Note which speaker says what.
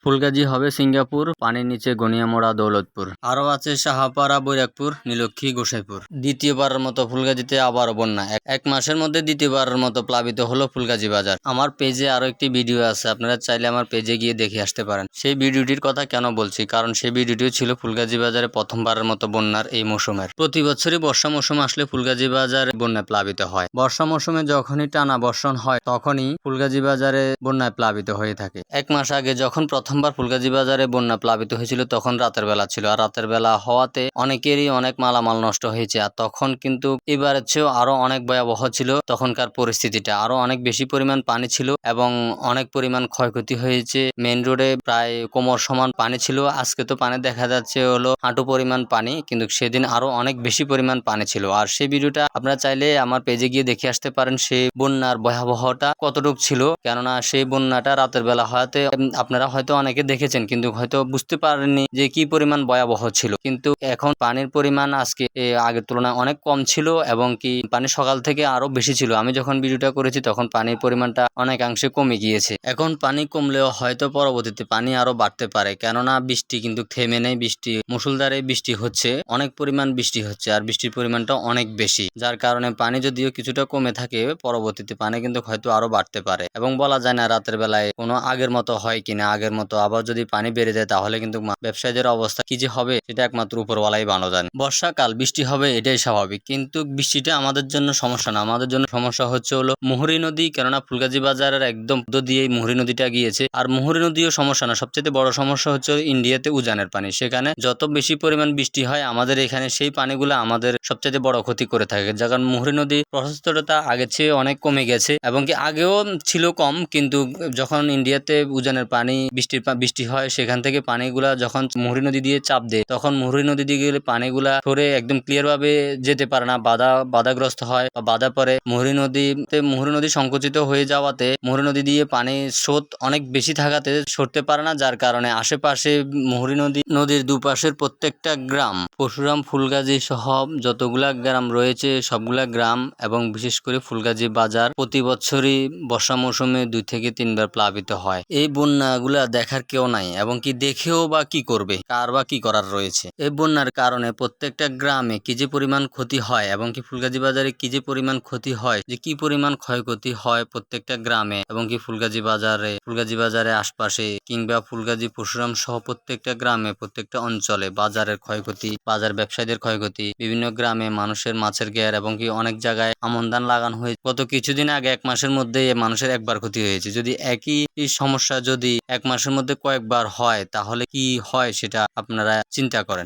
Speaker 1: ফুলগাজী হবে সিঙ্গাপুর, পানির নিচে গনিয়ামোড়া দৌলতপুর। আরও আছে সাহাপাড়া বৈরাগপুর, নীলক্ষী গোসাইপুর। দ্বিতীয়বারের মতো ফুলগাজীতে আবারও বন্যা। এক মাসের মধ্যে দ্বিতীয়বারের মতো প্লাবিত হলো ফুলগাজী বাজার। আমার পেজে আরো একটি ভিডিও আছে, আপনারা চাইলে আমার পেজে গিয়ে দেখে আসতে পারেন। সেই ভিডিওটির কথা কেন বলছি, কারণ সেই ভিডিওটিও ছিল ফুলগাজী বাজারে প্রথমবারের মতো বন্যার এই মৌসুমের। প্রতি বছরই বর্ষা মৌসুম আসলে ফুলগাজী বাজার বন্যায় প্লাবিত হয়। বর্ষা মৌসুমে যখনই টানা বর্ষণ হয় তখনই ফুলগাজী বাজারে বন্যায় প্লাবিত হয়ে থাকে। এক মাস আগে যখন প্রথমবার ফুলগাজী বাজারে বন্যা প্লাবিত হয়েছিল তখন রাতের বেলা ছিল, আর রাতের বেলা হওয়াতে অনেকেরই অনেক মালামাল নষ্ট হয়েছে। আর তখন কিন্তু এবারের চেয়েও আরো অনেক ভয়াবহ ছিল তখনকার পরিস্থিতিটা, আরো অনেক বেশি পরিমাণ পানি ছিল এবং অনেক পরিমাণ ক্ষয়ক্ষতি হয়েছে। মেইন রোডে প্রায় কোমর সমান পানি ছিল, আজকে তো পানি দেখা যাচ্ছে হলো হাঁটু পরিমাণ পানি, কিন্তু সেদিন আরো অনেক বেশি পরিমাণ পানি ছিল। আর সেই ভিডিওটা আপনারা চাইলে আমার পেজে গিয়ে দেখে আসতে পারেন, সেই বন্যার ভয়াবহতা কতটুকু ছিল। কেননা সেই বন্যাটা রাতের বেলা হওয়াতে আপনারা হয়তো অনেকে দেখেছেন কিন্তু হয়তো বুঝতে পারেননি যে কি পরিমাণ ভয়াবহ ছিল। কিন্তু এখন পানির পরিমাণ আজকে আগের তুলনায় অনেক কম ছিল এবং কি পানি সকাল থেকে আরো বেশি ছিল। আমি যখন ভিডিওটা করেছি তখন পানির পরিমাণটা অনেকাংশে কমে গিয়েছে। এখন পানি কমলেও হয়তো পরবর্তীতে পানি আরো বাড়তে পারে, কেননা বৃষ্টি কিন্তু থেমে নেই। বৃষ্টি মুষলধারে বৃষ্টি হচ্ছে, অনেক পরিমাণ বৃষ্টি হচ্ছে, আর বৃষ্টির পরিমাণটা অনেক বেশি, যার কারণে পানি যদিও কিছুটা কমে থাকে পরবর্তীতে পানি কিন্তু হয়তো আরো বাড়তে পারে। এবং বলা যায় না রাতের বেলায় কোনো আগের মতো হয় কিনা, আগের মতো আবার যদি পানি বেড়ে যায় তাহলে কিন্তু ব্যবসায়ীদের অবস্থা কি যে হবে সেটা একমাত্র উপরওয়ালাই ভালো জানে। বর্ষাকাল বৃষ্টি হবে এটাই স্বাভাবিক, কিন্তু বৃষ্টিটা আমাদের জন্য সমস্যা না, আমাদের জন্য সমস্যা হচ্ছে হলো মুহুরী নদী। কেননা ফুলগাজী বাজারের একদম দিয়েই মুহুরী নদীটা গিয়েছে। আর মুহুরী নদীও সমস্যা না, সবচেয়ে বড় সমস্যা হচ্ছে ইন্ডিয়াতে উজানের পানি। সেখানে যত বেশি পরিমাণ বৃষ্টি হয় আমাদের এখানে সেই পানিগুলো আমাদের সবচেয়ে বড় ক্ষতি করে থাকে। যার কারণ মুহুরী নদী প্রশস্ততা আগের চেয়ে অনেক কমে গেছে এবং কি আগেও ছিল কম, কিন্তু যখন ইন্ডিয়াতে উজানের পানি বৃষ্টি হয় সেখান থেকে পানিগুলা যখন মুহুরী নদী দিয়ে চাপ দেয় তখন মুহুরী নদী দিয়ে গেলে পানিগুলা সরে একদম ক্লিয়ার ভাবে যেতে পারে না, বাধাগ্রস্ত হয় বা বাধা পড়ে। মুহুরী নদী সংকুচিত হয়ে যাওয়াতে মুহুরী নদী দিয়ে পানির স্রোত অনেক বেশি থাকাতে সরতে পারে না, যার কারণে আশেপাশে মুহুরী নদীর দুপাশের প্রত্যেকটা গ্রাম, পরশুরাম, ফুলগাজী সহ যতগুলা গ্রাম রয়েছে সবগুলা গ্রাম এবং বিশেষ করে ফুলগাজী বাজার প্রতি বছরই বর্ষা মৌসুমে 2 থেকে 3 বার প্লাবিত হয়। এই বন্যাগুলা দেখার কেউ নাই এবং কি দেখেও বা কি করবে, কার বা কি করার রয়েছে। এই বন্যার কারণে প্রত্যেকটা গ্রামে কি যে পরিমাণ ক্ষতি হয় এবং কি ফুলগাজী বাজারে কি যে পরিমাণ ক্ষতি হয়, যে কি পরিমাণ ক্ষয়ক্ষতি হয় প্রত্যেকটা গ্রামে এবং কি ফুলগাজী বাজারে আশপাশে কিংবা ফুলগাজী পরশুরাম সহ প্রত্যেকটা গ্রামে, প্রত্যেকটা অঞ্চলে বাজারের ক্ষয়ক্ষতি, বাজার ব্যবসায়ীদের ক্ষয়ক্ষতি, বিভিন্ন গ্রামে মানুষের মাছের ঘের এবং কি অনেক জায়গায় আমন ধান লাগানো হয়েছে। গত কিছুদিন আগে 1 মাসের মধ্যে মানুষের একবার ক্ষতি হয়েছে। যদি একই সমস্যা যদি 1 মাসের মধ্যে কয়েকবার হয় তাহলে কি হয় সেটা আপনারা চিন্তা করেন।